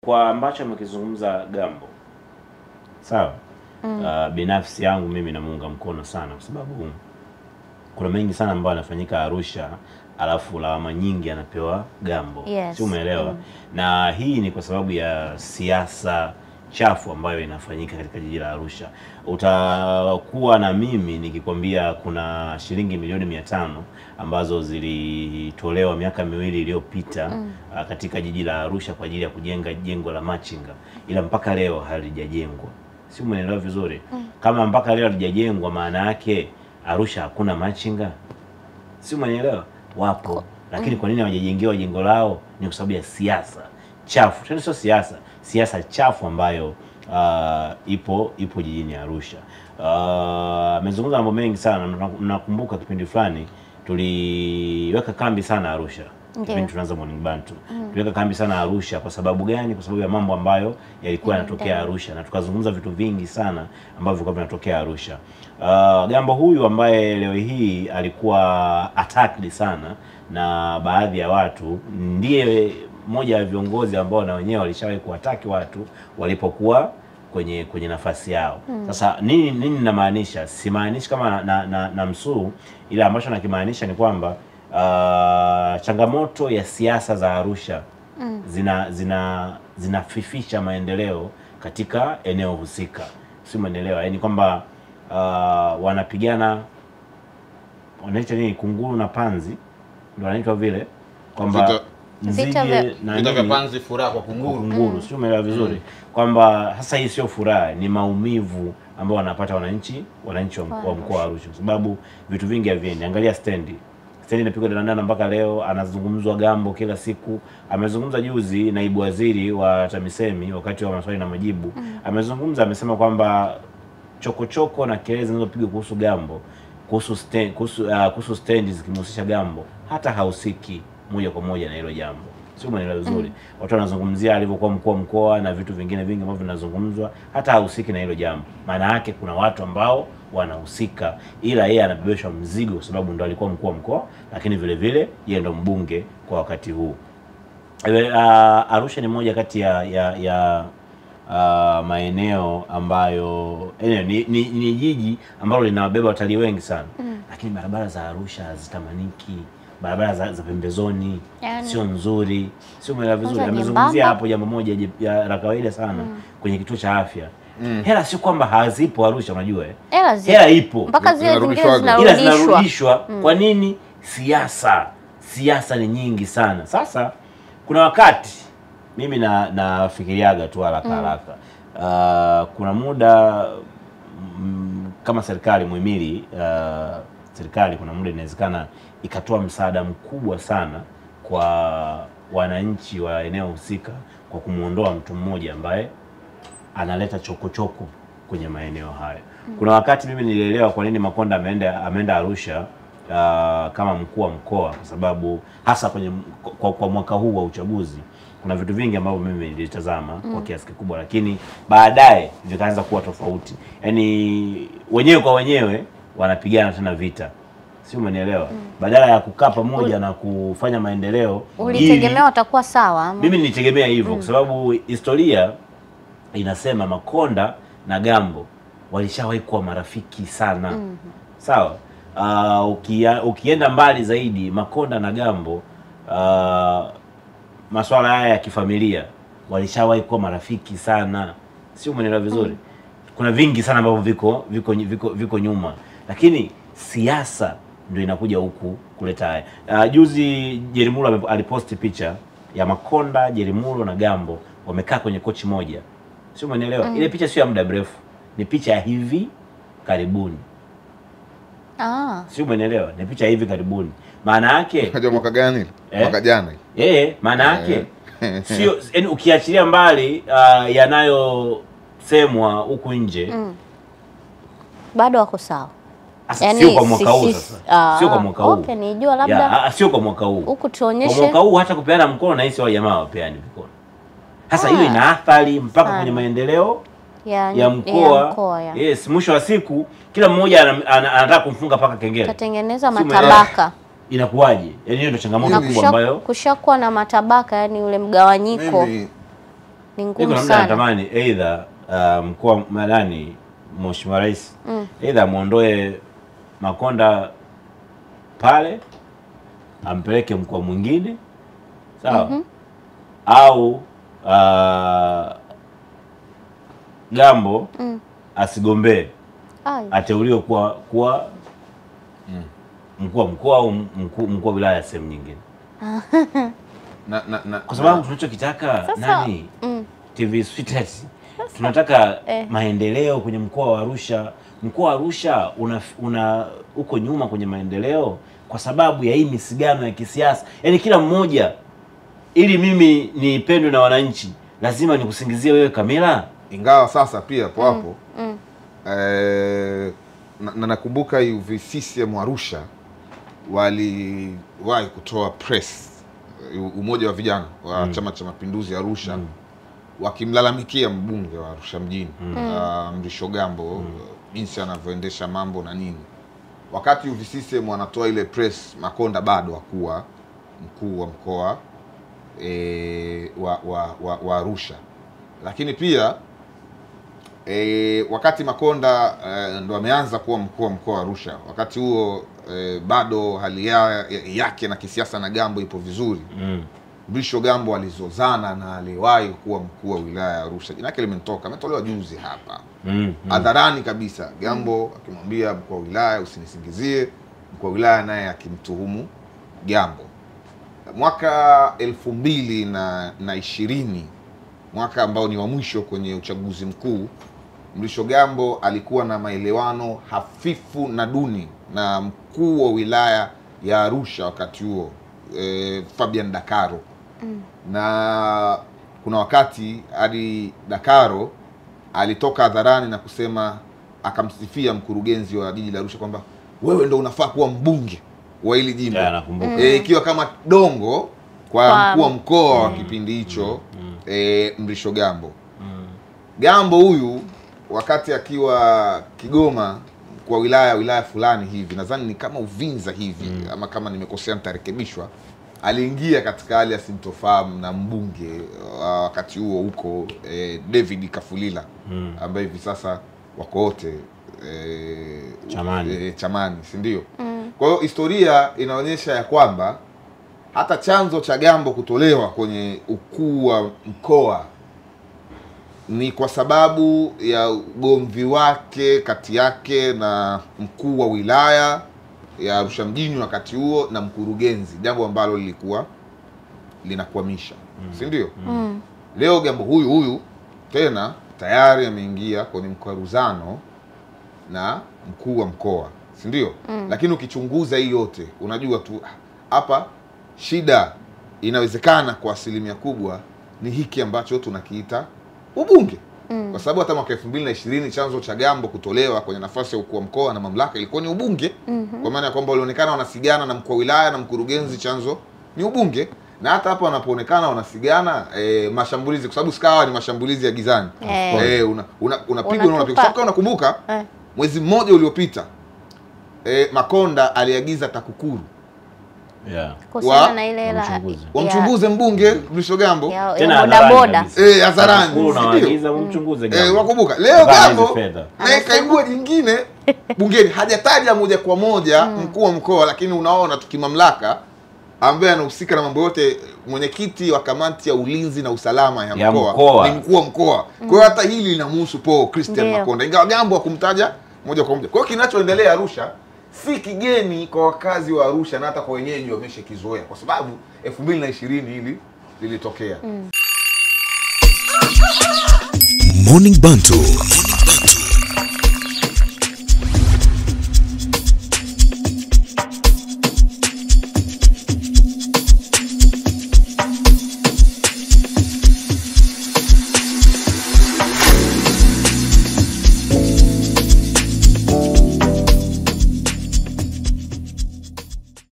kwa ambacho amekizungumza Gambo, sawa, binafsi yangu mimi namuunga mkono sana, kwa sababu kuna mengi sana ambayo yanafanyika Arusha alafu lawama nyingi anapewa Gambo. Yes. Si umeelewa? Na hii ni kwa sababu ya siasa chafu ambayo inafanyika katika jiji la Arusha. Utakuwa na mimi nikikwambia kuna shilingi milioni 500 ambazo zilitolewa miaka 2 iliyopita katika jiji la Arusha kwa ajili ya kujenga jengo la machinga, ila mpaka leo halijajengwa. Si umeelewa vizuri? Kama mpaka leo halijajengwa, maana yake Arusha hakuna machinga. Si umeelewa? Wapo. Lakini kwa nini hawajajengewa jengo lao? Ni kwa sababu ya siasa chafu. Tena sio siasa chafu ambayo ipo jijini Arusha. Amezungumza mambo mengi sana. Nakumbuka kipindi fulani tuliweka kambi sana Arusha. Kipindi tunaanza Morning Bantu. Tuliweka kambi sana Arusha kwa sababu gani? Kwa sababu ya mambo ambayo yalikuwa yanatokea Arusha, na tukazungumza vitu vingi sana ambavyo vilikuwa vinatokea Arusha. Gambo huyu ambaye leo hii alikuwa attacked sana na baadhi ya watu, ndiye mmoja wa viongozi ambao na wenyewe walishawahi kuwataki watu walipokuwa kwenye nafasi yao. Sasa nini namaanisha? Simaanishi kama na msuu, ila ambacho nakimaanisha ni kwamba changamoto ya siasa za Arusha zinafifisha maendeleo katika eneo husika. Si umeelewa? Yaani kwamba wanapigana, wanaita nini, kunguru na panzi, ndio wanaitwa vile, kwamba vita vya panzi, furaha kwa kunguru. Sio, umeelewa vizuri? Kwamba sasa hii sio furaha, ni maumivu ambao wanapata wananchi wa mkoa wa Arusha, kwa sababu vitu vingi haviendi. Angalia stendi inapigwa danadana mpaka leo, anazungumzwa Gambo kila siku. Amezungumza juzi naibu waziri wa TAMISEMI wakati wa maswali na majibu, amezungumza, amesema kwamba chokochoko na kelele zinazopigwa kuhusu Gambo, kuhusu stendi zikimhusisha Gambo, hata hausiki moja kwa moja na hilo jambo. Sio, umeelewa vizuri? Watu wanazungumzia alivyokuwa mkuu wa mkoa na vitu vingine vingi ambavyo vinazungumzwa, hata hahusiki na hilo jambo. Maana yake kuna watu ambao wanahusika, ila yeye anabebeshwa mzigo kwa sababu ndo alikuwa mkuu wa mkoa, lakini vile vile yeye ndo mbunge kwa wakati huu. Arusha ni moja kati ya maeneo ambayo ni jiji ambalo linawabeba watalii wengi sana, lakini barabara za Arusha hazitamaniki. Barabara za pembezoni sio nzuri. Sio, umeelewa vizuri? Amezungumzia hapo jambo moja la kawaida sana kwenye kituo cha afya. Hela sio kwamba hazipo Arusha, unajua hela ipo, mpaka zile zingine zinarudishwa. Kwa nini? Siasa ni nyingi sana. Sasa kuna wakati mimi nafikiriaga tu haraka kuna muda kama serikali muhimili, serikali kuna muda inawezekana ikatoa msaada mkubwa sana kwa wananchi wa eneo husika kwa kumuondoa mtu mmoja ambaye analeta chokochoko kwenye maeneo hayo. Kuna wakati mimi nilielewa kwa nini Makonda ameenda Arusha kama mkuu wa mkoa, kwa sababu hasa kwa mwaka huu wa uchaguzi kuna vitu vingi ambavyo mimi nilitazama kwa kiasi kikubwa, lakini baadaye vikaanza kuwa tofauti. Yaani wenyewe kwa wenyewe wanapigana tena vita. Si umenielewa? Badala ya kukaa pamoja na kufanya maendeleo. Ulitegemea watakuwa sawa? Mimi nilitegemea hivyo kwa sababu historia inasema Makonda na Gambo walishawahi kuwa marafiki sana. Sawa? Ukienda mbali zaidi, Makonda na Gambo masuala haya ya kifamilia walishawahi kuwa marafiki sana. Si umenielewa vizuri? Kuna vingi sana ambavyo viko nyuma, lakini siasa ndio inakuja huku kuleta haya. Juzi Jerimulo aliposti picha ya Makonda, Jerimulo na Gambo wamekaa kwenye kochi moja. Sio, umeelewa? Ile picha sio ya muda mrefu, ni picha ya hivi karibuni. Sio, umeelewa? Ni picha ya hivi karibuni. Maana yake unajua mwaka gani? Mwaka jana. Maana yake sio, yani ukiachilia mbali yanayosemwa huku nje, bado wako sawa. Yani, sio kwa mwaka huu sasa. Sio kwa mwaka huu. Okay, nijua labda. Sio kwa mwaka huu. Huku tuonyeshe. Kwa mwaka huu hata kupeana mkono na hisi wa jamaa wapeani mkono. Sasa hiyo ina athari mpaka kwenye maendeleo ya mkoa. Yes, mwisho wa siku kila mmoja anataka kumfunga paka kengele. Tatengeneza matabaka. Inakuwaje? Yaani hiyo ndio changamoto kubwa ambayo kushakuwa na matabaka, yani ule mgawanyiko. Ni ngumu sana. Natamani either mkuu madani Mheshimiwa Rais either muondoe Makonda pale ampeleke mkoa mwingine, sawa? Au Gambo asigombee, ateuliwe kuwa mkuu wa mkoa au mkuu wa wilaya sehemu nyingine. Kwa sababu tunachokitaka nani TV Sweethearts, tunataka maendeleo kwenye mkoa wa Arusha. Mkoa wa Arusha uko nyuma kwenye maendeleo kwa sababu ya hii misigano ya kisiasa. Yaani kila mmoja, ili mimi nipendwe na wananchi, lazima nikusingizie wewe Kamila. Ingawa sasa pia hapo nakumbuka UVCCM Arusha waliwahi kutoa press, umoja wa vijana wa Chama cha Mapinduzi Arusha, wakimlalamikia mbunge wa Arusha mjini Mrisho Gambo, jinsi anavyoendesha mambo na nini. Wakati UVCCM wanatoa ile press, Makonda bado hakuwa mkuu wa mkoa wa Arusha. Lakini pia wakati Makonda ndo ameanza kuwa mkuu wa mkoa wa Arusha, wakati huo bado hali yake na kisiasa na Gambo ipo vizuri. Mrisho Gambo alizozana na aliwahi kuwa mkuu wa wilaya ya Arusha. Jina lake limetoka, ametolewa juzi hapa hadharani kabisa. Gambo akimwambia mkuu wa wilaya usinisingizie, mkuu wa wilaya naye akimtuhumu Gambo. Mwaka 2020, mwaka ambao ni wa mwisho kwenye uchaguzi mkuu, Mrisho Gambo alikuwa na maelewano hafifu na duni na mkuu wa wilaya ya Arusha wakati huo, Fabian Dakaro. Na kuna wakati hadi Dakaro alitoka hadharani na kusema, akamsifia mkurugenzi wa jiji la Arusha kwamba wewe ndo unafaa kuwa mbunge wa hili jimbo. Ikiwa kama dongo kwa mkuu wa mkoa wa kipindi hicho, Mrisho Gambo. Gambo huyu wakati akiwa Kigoma kwa wilaya fulani hivi, nadhani ni kama Uvinza hivi, ama kama nimekosea nitarekebishwa, aliingia katika hali ya sintofahamu na mbunge wakati huo huko David Kafulila, ambaye hivi sasa wako wote chamani, si ndio? Kwa hiyo historia inaonyesha ya kwamba hata chanzo cha Gambo kutolewa kwenye ukuu wa mkoa ni kwa sababu ya ugomvi wake kati yake na mkuu wa wilaya ya Arusha mjini wakati huo na mkurugenzi, jambo ambalo lilikuwa linakwamisha, si ndio? Leo Gambo huyu tena tayari ameingia kwenye mkwaruzano na mkuu wa mkoa, si ndio? Lakini ukichunguza hii yote unajua tu hapa shida inawezekana kwa asilimia kubwa ni hiki ambacho tunakiita ubunge. Kwa sababu hata mwaka 2020 chanzo cha Gambo kutolewa kwenye nafasi ya ukuu wa mkoa na mamlaka ilikuwa ni ubunge. Kwa maana ya kwamba walionekana wanasigana na mkuu wa wilaya na mkurugenzi, chanzo ni ubunge. Na hata hapa wanapoonekana wanasigana mashambulizi, kwa sababu sikawa ni mashambulizi ya gizani. Unapigwa na unapigwa. Sasa unakumbuka mwezi mmoja uliopita Makonda aliagiza TAKUKURU kuhusiana na ile wamchunguze mbunge Mrisho Gambo tena boda hadharani, unaagiza wamchunguze Gambo. Wakumbuka leo Gambo na kaibua jingine bungeni, hajataja moja kwa moja mkuu wa mkoa, lakini unaona tukimamlaka ambaye anahusika na mambo yote, mwenyekiti wa kamati ya ulinzi na usalama ya mkoa ni mkuu wa mkoa. Kwa hiyo hata hili linamhusu Paul Christian Makonda, ingawa Gambo hakumtaja moja kwa moja. Kwa hiyo kinachoendelea Arusha si kigeni kwa wakazi wa Arusha, na hata kwa wenyeji wameshakizoea, kwa sababu 2020 hili lilitokea. Morning Bantu.